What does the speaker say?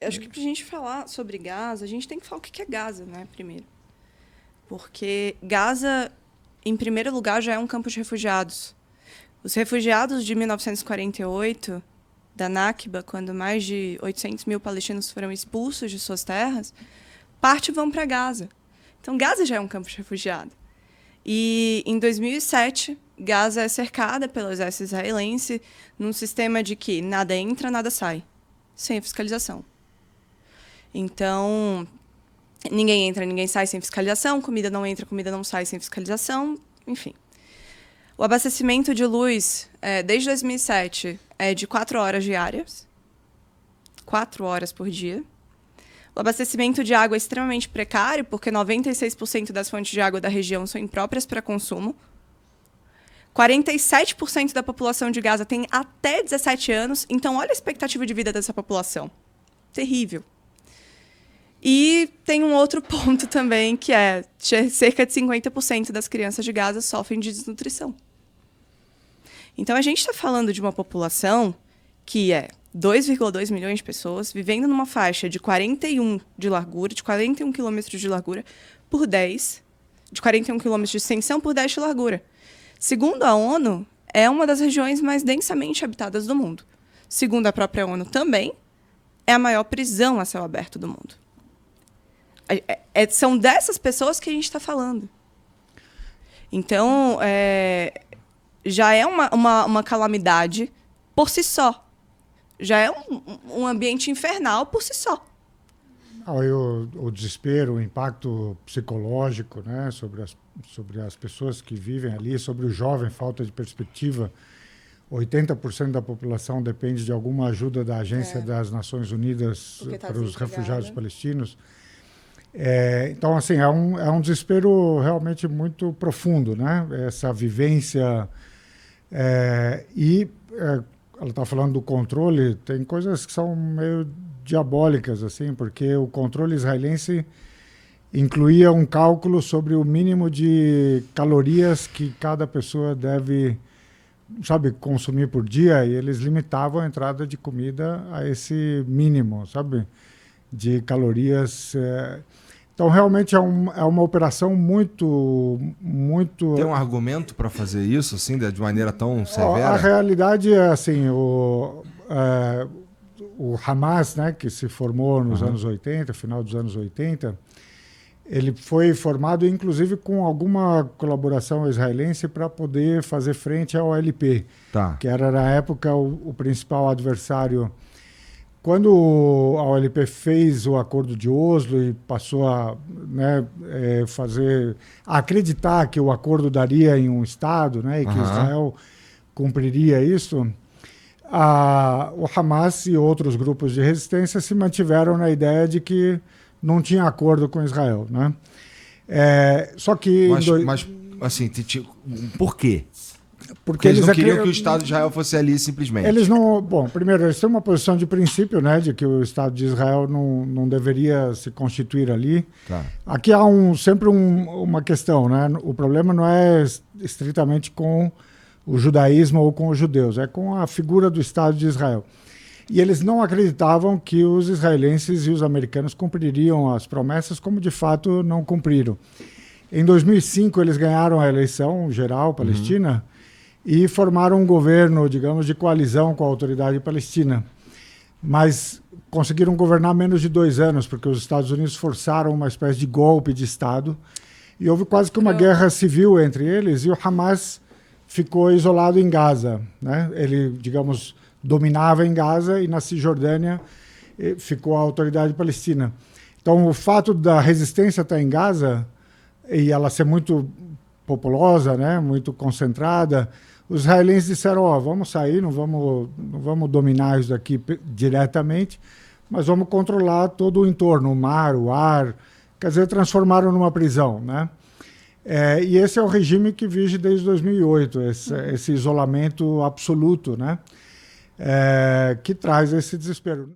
Acho que pra gente falar sobre Gaza, a gente tem que falar o que é Gaza, né, primeiro. Porque Gaza, em primeiro lugar, já é um campo de refugiados. Os refugiados de 1948, da Nakba, quando mais de 800 mil palestinos foram expulsos de suas terras, parte vão para Gaza. Então, Gaza já é um campo de refugiado. E, em 2007, Gaza é cercada pelo exército israelense num sistema de que nada entra, nada sai, sem fiscalização. Então, ninguém entra, ninguém sai sem fiscalização, comida não entra, comida não sai sem fiscalização, enfim. O abastecimento de luz, desde 2007, é de 4 horas diárias. 4 horas por dia. O abastecimento de água é extremamente precário, porque 96% das fontes de água da região são impróprias para consumo. 47% da população de Gaza tem até 17 anos, então olha a expectativa de vida dessa população. Terrível. E tem um outro ponto também, que é cerca de 50% das crianças de Gaza sofrem de desnutrição. Então, a gente está falando de uma população que é 2,2 milhões de pessoas vivendo numa faixa de 41 de largura, de 41 quilômetros de largura por 10, de 41 quilômetros de extensão por 10 de largura. Segundo a ONU, é uma das regiões mais densamente habitadas do mundo. Segundo a própria ONU também, é a maior prisão a céu aberto do mundo. São dessas pessoas que a gente está falando. Então, já é uma calamidade por si só. Já é um ambiente infernal por si só. O desespero, o impacto psicológico, né, sobre as pessoas que vivem ali, sobre o jovem, falta de perspectiva. 80% da população depende de alguma ajuda da Agência das Nações Unidas para os refugiados palestinos. Então, assim, é um desespero realmente muito profundo, né? Essa vivência. Ela está falando do controle, tem coisas que são meio diabólicas, assim, porque o controle israelense incluía um cálculo sobre o mínimo de calorias que cada pessoa deve, sabe, consumir por dia, e eles limitavam a entrada de comida a esse mínimo, sabe, de calorias. Então, realmente é uma operação muito... Tem um argumento para fazer isso, assim, de maneira tão severa? A realidade é assim, o Hamas, né, que se formou nos anos 80, final dos anos 80, ele foi formado, inclusive, com alguma colaboração israelense para poder fazer frente ao OLP, que era, na época, o principal adversário. Quando a OLP fez o acordo de Oslo e passou a acreditar que o acordo daria em um Estado, né, e que Israel cumpriria isso, o Hamas e outros grupos de resistência se mantiveram na ideia de que não tinha acordo com Israel, né? Só que... Mas assim, por quê? Porque eles não queriam que o Estado de Israel fosse ali simplesmente. Eles não... Bom, primeiro, eles têm uma posição de princípio, né, de que o Estado de Israel não deveria se constituir ali. Aqui há sempre uma questão, né? O problema não é estritamente com o judaísmo ou com os judeus, é com a figura do Estado de Israel. E eles não acreditavam que os israelenses e os americanos cumpririam as promessas, como de fato não cumpriram. Em 2005, eles ganharam a eleição geral palestina, e formaram um governo, digamos, de coalizão com a autoridade palestina. Mas conseguiram governar menos de 2 anos, porque os Estados Unidos forçaram uma espécie de golpe de Estado. E houve quase que uma guerra civil entre eles, e o Hamas ficou isolado em Gaza, né? Ele, digamos, dominava em Gaza, e na Cisjordânia ficou a autoridade palestina. Então, o fato da resistência estar em Gaza, e ela ser muito populosa, né, muito concentrada, os israelenses disseram, vamos sair, não vamos dominar isso daqui diretamente, mas vamos controlar todo o entorno, o mar, o ar, quer dizer, transformaram numa prisão, né? E esse é o regime que vige desde 2008, esse isolamento absoluto, né? Que traz esse desespero.